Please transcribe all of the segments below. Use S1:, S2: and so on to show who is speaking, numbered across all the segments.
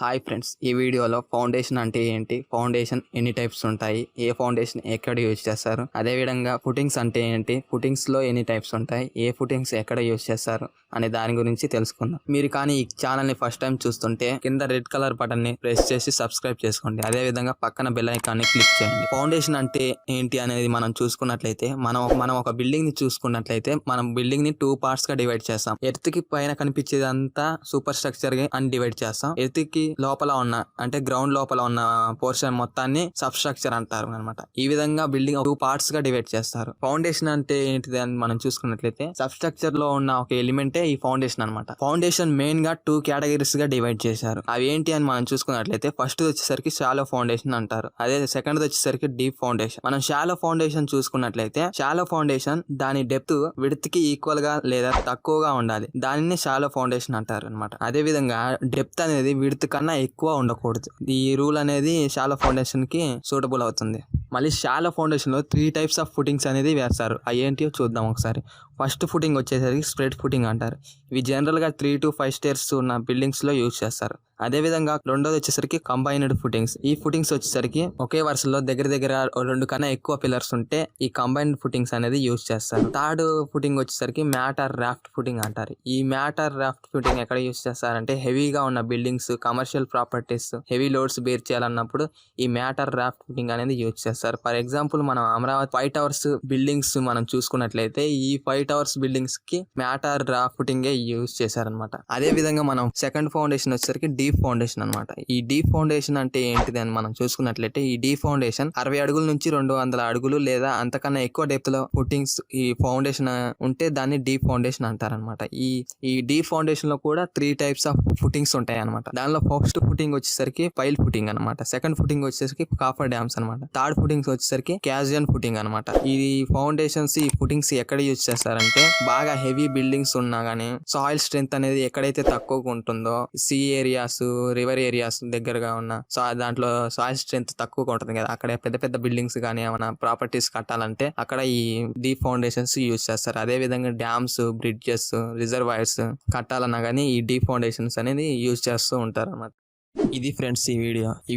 S1: Hi friends, ఈ వీడియోలో foundation అంటే ఏంటి, ఫౌండేషన్ ఎన్ని టైప్స్ ఉంటాయి, ఏ ఫౌండేషన్ ఎక్కడ యూజ్ చేస్తారు, అదేవిధంగా ఫుటింగ్స్ అంటే ఏంటి, ఫుటింగ్స్లో ఎన్ని టైప్స్ ఉంటాయి, ఏ ఫుటింగ్స్ ఎక్కడ యూజ్ చేస్తారు అనే దాని గురించి తెలుసుకుందాం. మీరు కానీ ఈ ఛానల్ని ఫస్ట్ టైం చూస్తుంటే కింద రెడ్ కలర్ బటన్ని ప్రెస్ చేసి సబ్స్క్రైబ్ చేసుకోండి. అదేవిధంగా పక్కన బెల్ ఐకాన్ని క్లిక్ చేయండి. ఫౌండేషన్ అంటే ఏంటి అనేది మనం చూసుకున్నట్లయితే మనం ఒక బిల్డింగ్ ని చూసుకున్నట్లయితే మనం బిల్డింగ్ ని 2 parts గా డివైడ్ చేస్తాం. ఎర్త్ కి పైన కనిపించేదంతా సూపర్ స్ట్రక్చర్ గా అని డివైడ్ చేస్తాం. ఎర్త్ కి లోపల ఉన్న అంటే గ్రౌండ్ లోపల ఉన్న పోర్షన్ మొత్తాన్ని సబ్ స్ట్రక్చర్ అంటారు అనమాట. ఈ విధంగా బిల్డింగ్ 2 parts గా డివైడ్ చేస్తారు. ఫౌండేషన్ అంటే ఏంటిది అని మనం చూసుకున్నట్లయితే సబ్ స్ట్రక్చర్ లో ఉన్న ఒక ఎలిమెంటే ఈ ఫౌండేషన్ అనమాట. ఫౌండేషన్ మెయిన్ గా 2 categories గా డివైడ్ చేశారు. అవి ఏంటి అని మనం చూసుకున్నట్లయితే ఫస్ట్ వచ్చేసరికి షాలో ఫౌండేషన్ అంటారు. అదే సెకండ్ వచ్చేసరికి డీప్ ఫౌండేషన్. మనం షాలో ఫౌండేషన్ చూసుకున్నట్లయితే షాలో ఫౌండేషన్ దాని డెప్త్ విడ్త్ కి ఈక్వల్ గా లేదా తక్కువగా ఉండాలి. దానిని షాలో ఫౌండేషన్ అంటారు అనమాట. అదే విధంగా డెప్త్ అనేది విడ్త్ కన్నా ఎక్కువ ఉండకూడదు. ఈ రూల్ అనేది షాలో ఫౌండేషన్ కి సూటబుల్ అవుతుంది. మళ్ళీ షాలో ఫౌండేషన్ లో 3 types ఆఫ్ ఫుటింగ్స్ అనేది వేస్తారు. అవి ఏంటియో చూద్దాం ఒకసారి. ఫస్ట్ ఫుటింగ్ వచ్చేసరికి స్ప్రెడ్ ఫుటింగ్ అంటారు. ఇవి జనరల్ గా 3 to 5 stairs ఉన్న బిల్డింగ్స్ లో యూజ్ చేస్తారు. అదే విధంగా రెండోది వచ్చేసరికి కంబైన్డ్ ఫుటింగ్స్. ఈ ఫుటింగ్స్ వచ్చేసరికి ఒకే వరుసలో దగ్గర 2 కన్నా ఎక్కువ పిల్లర్స్ ఉంటే ఈ కంబైన్డ్ ఫుటింగ్స్ అనేది యూజ్ చేస్తారు. థర్డ్ ఫుటింగ్ వచ్చేసరికి మ్యాట్ ఆర్ రాఫ్ట్ ఫుటింగ్ అంటారు. ఈ మ్యాట్ ఆర్ రాఫ్ట్ ఫుటింగ్ ఎక్కడ యూజ్ చేస్తారంటే హెవీగా ఉన్న buildings, commercial properties, heavy loads bear చేయాలన్నప్పుడు ఈ మ్యాట్ ఆర్ రాఫ్ట్ ఫుటింగ్ అనేది యూజ్ చేస్తారు. ఫర్ ఎగ్జాంపుల్ మనం అమరావతి 5 towers బిల్డింగ్స్ మనం చూసుకున్నట్లయితే ఈ 5 towers బిల్డింగ్స్ కి mat or raft footing use చేశారనమాట. అదే విధంగా మనం సెకండ్ ఫౌండేషన్ వచ్చేసరికి డీప్ ఫౌండేషన్ అనమాట. ఈ డీప్ ఫౌండేషన్ అంటే ఏంటిది అని మనం చూసుకున్నట్లయితే ఈ డీప్ ఫౌండేషన్ 60 అడుగుల నుంచి 200 అడుగులు లేదా అంతకన్నా ఎక్కువ డెప్త్ లో ఫుటింగ్స్ ఈ ఫౌండేషన్ ఉంటే దాన్ని డీప్ ఫౌండేషన్ అంటారనమాట. ఈ డీప్ ఫౌండేషన్ లో కూడా 3 types ఆఫ్ ఫుటింగ్స్ ఉంటాయి అనమాట. దానిలో ఫస్ట్ ఫుటింగ్ వచ్చేసరికి పైల్ ఫుటింగ్ అనమాట. సెకండ్ ఫుటింగ్ వచ్చేసరికి కాఫర్ డ్యామ్స్ అనమాట. థర్డ్ ఫుటింగ్స్ వచ్చేసరికి క్యాజువల్ ఫుటింగ్ అనమాట. ఈ ఫౌండేషన్స్ ఈ ఫుటింగ్స్ ఎక్కడ యూజ్ చేస్తారంటే బాగా హెవీ బిల్డింగ్స్ ఉన్నా గానీ సాయిల్ స్ట్రెంత్ అనేది ఎక్కడైతే తక్కువగా ఉంటుందో, సీ ఏరియాస్, రివర్ ఏరియాస్ దగ్గరగా ఉన్న దాంట్లో సాయిల్ స్ట్రెంత్ తక్కువగా ఉంటుంది కదా, అక్కడ పెద్ద పెద్ద బిల్డింగ్స్ కానీ ఏమైనా ప్రాపర్టీస్ కట్టాలంటే అక్కడ ఈ డీప్ ఫౌండేషన్స్ యూజ్ చేస్తారు. అదే విధంగా డ్యామ్స్, బ్రిడ్జెస్, రిజర్వాయర్స్ కట్టాలన్నా కానీ ఈ డీప్ ఫౌండేషన్స్ అనేది యూజ్ చేస్తూ ఉంటారు అన్నమాట. ఇది ఫ్రెండ్స్ ఈ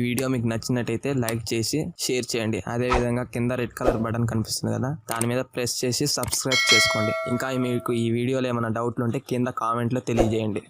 S1: వీడియో మీకు నచ్చినట్టయితే లైక్ చేసి షేర్ చేయండి. అదే విధంగా కింద రెడ్ కలర్ బటన్ కనిపిస్తుంది కదా, దాని మీద ప్రెస్ చేసి సబ్స్క్రైబ్ చేసుకోండి. ఇంకా మీకు ఈ వీడియోలో ఏమైనా డౌట్లు ఉంటే కింద కామెంట్లో తెలియజేయండి.